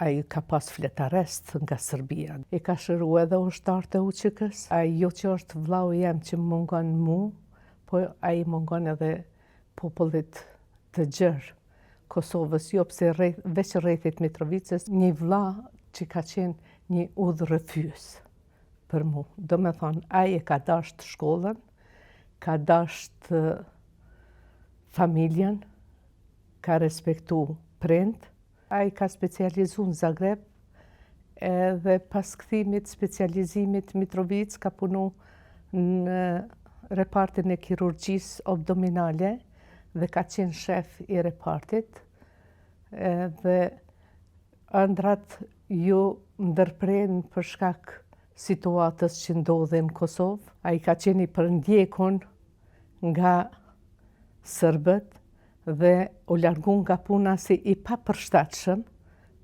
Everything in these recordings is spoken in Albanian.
Ai ka pas fletarest nga Serbia. E ka shëru edhe ushtarët e UÇK-s. Ai jo që është vllau jem që mungon mu, po ai mungon edhe popullit të gjerë Kosovës, jo pse veç rrethit Mitrovicës, një vlla që ka qenë një udhërrëfyes për mu. Do me thonë, ai e ka dasht shkollën, ka dasht familjen, ka respektu prind. Ai ka specializu në Zagreb, edhe pas kthimit specializimit Mitrovic ka punu në repartin e kirurgjisë abdominale dhe ka qenë shef i repartit. Dhe ëndrat ju ndërprerën për shkak situatës që ndodhe në Kosovë. Ai ka qenë i përndjekun nga serbët dhe u largu nga puna si i papërshtatshëm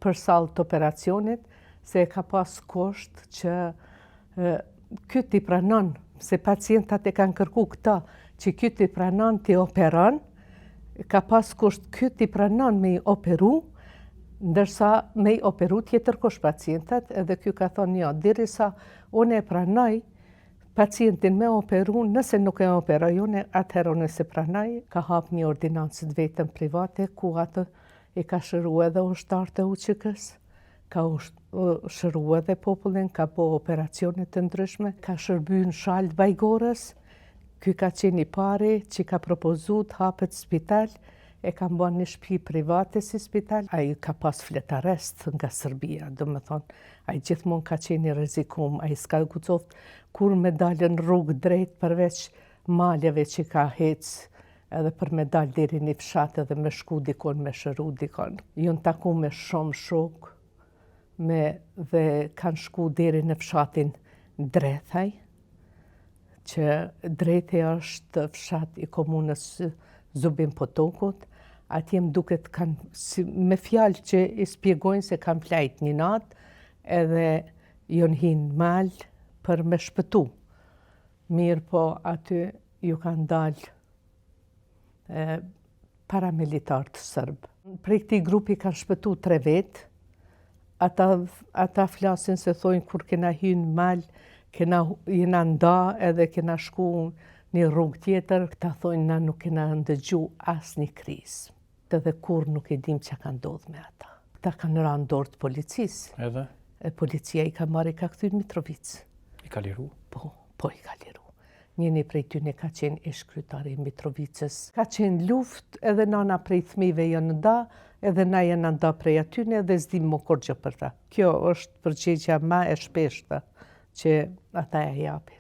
për sallë të operacionit, se ka pas kusht që ky t'i pranon, se pacientat e kanë kërku këta, që ky t'i pranon t'i operon, ka pas kusht ky t'i pranon me i operu, ndërsa me i operu tjetër kush pacientat, edhe ky ka thonë jo, derisa unë e pranoj pacientin me operu, nëse nuk e operoj unë, atëherë unë se pranoj, ka hap një ordinancë të vetëm private, ku atë e ka shëru edhe ushtarët e UÇK-s, ka shëru edhe popullin, ka po operacionet të ndryshme, ka shërby në Shalë Bajgorës, ky ka qenë i pari që ka propozu të hapet spital, e ka mba një shtëpi private si spital. Ai ka pas fletarest nga Serbia, do me thonë, ai gjithmonë ka qenë i rrezikum, ai s'ka guxoft kur me dalë në rrugë drejt përveç maleve që ka hec, edhe për me dalë deri një fshat edhe me shku dikon, me shëru dikon. Ju në taku me shumë shok, dhe kanë shku deri në fshatin Drethaj, që Drethi është fshat i komunës Zubin Potokut. Atje më duket me fjalë që i spjegojnë se kanë flajt një natë, edhe jon hinë mal për me shpëtu. Mirë po aty ju kanë dalë paramilitarët sërbë. Prej këtij grupi kanë shpëtu 3 vetë. Ata flasin se thojnë kur kena hynë mal, jena nda edhe kena shku një rrugë tjetër, këta thojnë na nuk kena ndëgju as një krizë. Edhe kur nuk e dim që ka ndodhë me ata. Ta kanë rënë dorë të policisë. Edhe? Policia i ka marrë, i ka kthyer në Mitrovic. I ka liru? Po i ka liru. Njëni prej tyne ka qenë ish kryetari i Mitrovicës. Ka qenë luftë, edhe nana prej fëmijëve janë nda, edhe na janë nda prej atyne, edhe s'dim më kur gjë për ta. Kjo është përgjegjja ma e shpeshta që ata e japin.